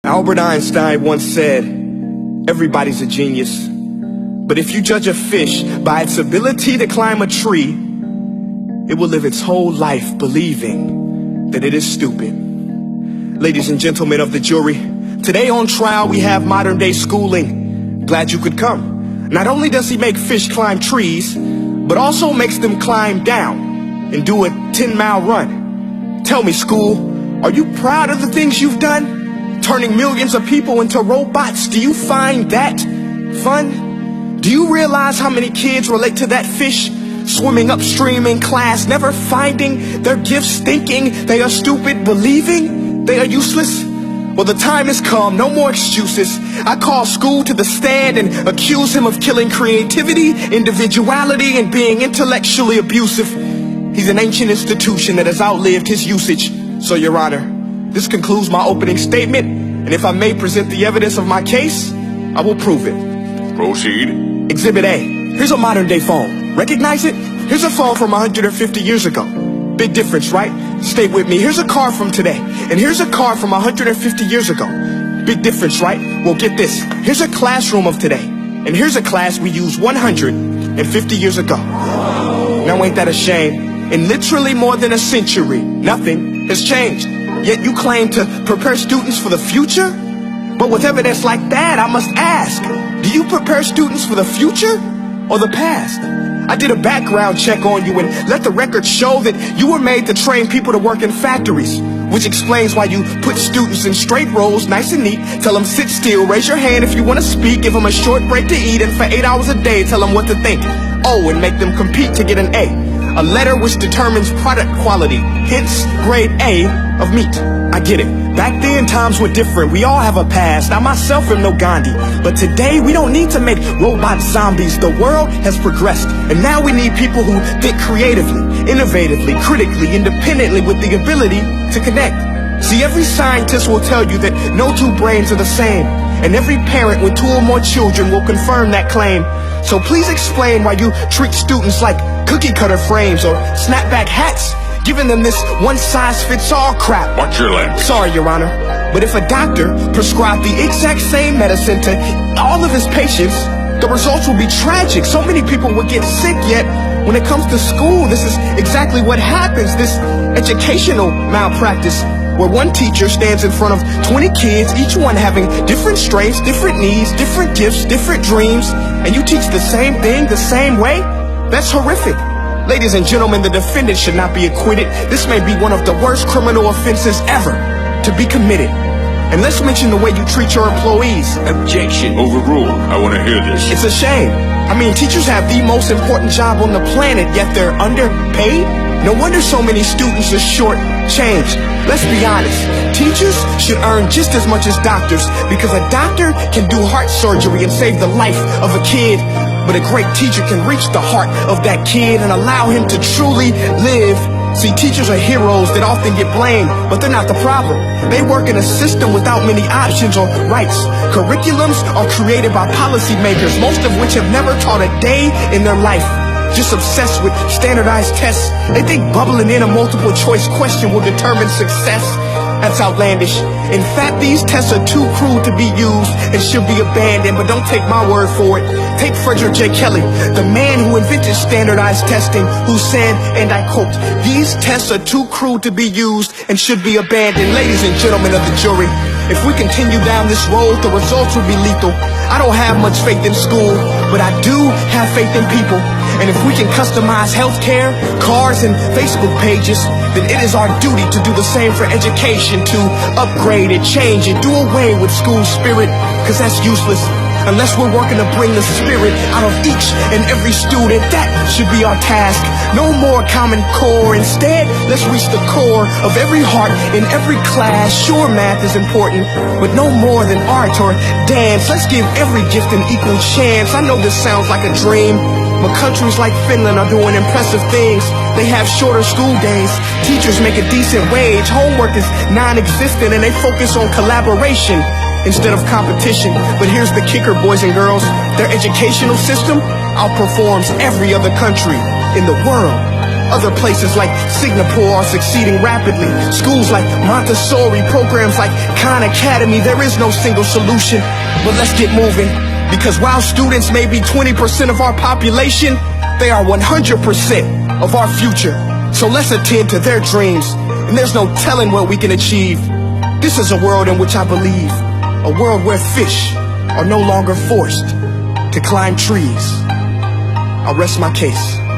Albert Einstein once said, everybody's a genius. But if you judge a fish by its ability to climb a tree, it will live its whole life believing that it is stupid. Ladies and gentlemen of the jury, today on trial we have modern day schooling. Glad you could come. Not only does he make fish climb trees, but also makes them climb down and do a 10-mile run. Tell me, school, are you proud of the things you've done? Turning millions of people into robots, do you find that fun? Do you realize how many kids relate to that fish swimming upstream in class, never finding their gifts, thinking they are stupid, believing they are useless? Well, the time has come, no more excuses. I call school to the stand and accuse him of killing creativity, individuality, and being intellectually abusive. He's an ancient institution that has outlived his usage. So, Your Honor, this concludes my opening statement, and if I may present the evidence of my case, I will prove it. Proceed. Exhibit A. Here's a modern day phone. Recognize it? Here's a phone from 150 years ago. Big difference, right? Stay with me. Here's a car from today, and here's a car from 150 years ago. Big difference, right? Well, get this. Here's a classroom of today, and here's a class we used 150 years ago. Now ain't that a shame? In literally more than a century, nothing has changed. Yet you claim to prepare students for the future? But with evidence like that, I must ask, do you prepare students for the future or the past? I did a background check on you and let the record show that you were made to train people to work in factories, which explains why you put students in straight rows, nice and neat, tell them sit still, raise your hand if you want to speak, give them a short break to eat, and for 8 hours a day tell them what to think. Oh, and make them compete to get an A letter which determines product quality, hence grade A of meat. I get it. Back then, times were different. We all have a past. I myself am no Gandhi. But today, we don't need to make robot zombies. The world has progressed. And now we need people who think creatively, innovatively, critically, independently, with the ability to connect. See, every scientist will tell you that no two brains are the same. And every parent with 2 or more children will confirm that claim. So please explain why you treat students like cookie cutter frames or snapback hats, giving them this one-size-fits-all crap. Watch your language. Sorry, Your Honor, but if a doctor prescribed the exact same medicine to all of his patients, the results will be tragic. So many people will get sick, yet when it comes to school, this is exactly what happens, this educational malpractice, where one teacher stands in front of 20 kids, each one having different strengths, different needs, different gifts, different dreams, and you teach the same thing the same way? That's horrific. Ladies and gentlemen, the defendant should not be acquitted. This may be one of the worst criminal offenses ever to be committed. And let's mention the way you treat your employees. Objection. Overruled. I want to hear this. It's a shame. I mean, teachers have the most important job on the planet, yet they're underpaid? No wonder so many students are short-changed. Let's be honest. Teachers should earn just as much as doctors, because a doctor can do heart surgery and save the life of a kid. But a great teacher can reach the heart of that kid and allow him to truly live. See, teachers are heroes that often get blamed, but they're not the problem. They work in a system without many options or rights. Curriculums are created by policymakers, most of which have never taught a day in their life. Just obsessed with standardized tests. They think bubbling in a multiple choice question will determine success. That's outlandish. In fact, these tests are too crude to be used and should be abandoned, but don't take my word for it. Take Frederick J. Kelly, the man who invented standardized testing, who said, and I quote, "These tests are too crude to be used and should be abandoned." Ladies and gentlemen of the jury, if we continue down this road, the results will be lethal. I don't have much faith in school, but I do have faith in people. And if we can customize healthcare, cars, and Facebook pages, then it is our duty to do the same for education, to upgrade it, change it, do away with school spirit, because that's useless. Unless we're working to bring the spirit out of each and every student, that should be our task. No more Common Core. Instead, let's reach the core of every heart in every class. Sure, math is important, but no more than art or dance. Let's give every gift an equal chance. I know this sounds like a dream, but countries like Finland are doing impressive things. They have shorter school days. Teachers make a decent wage. Homework is non-existent, and they focus on collaboration instead of competition. But here's the kicker, boys and girls. Their educational system outperforms every other country in the world. Other places like Singapore are succeeding rapidly. Schools like Montessori, programs like Khan Academy, there is no single solution. But let's get moving, because while students may be 20% of our population, they are 100% of our future. So let's attend to their dreams, and there's no telling what we can achieve. This is a world in which I believe, a world where fish are no longer forced to climb trees. I'll rest my case.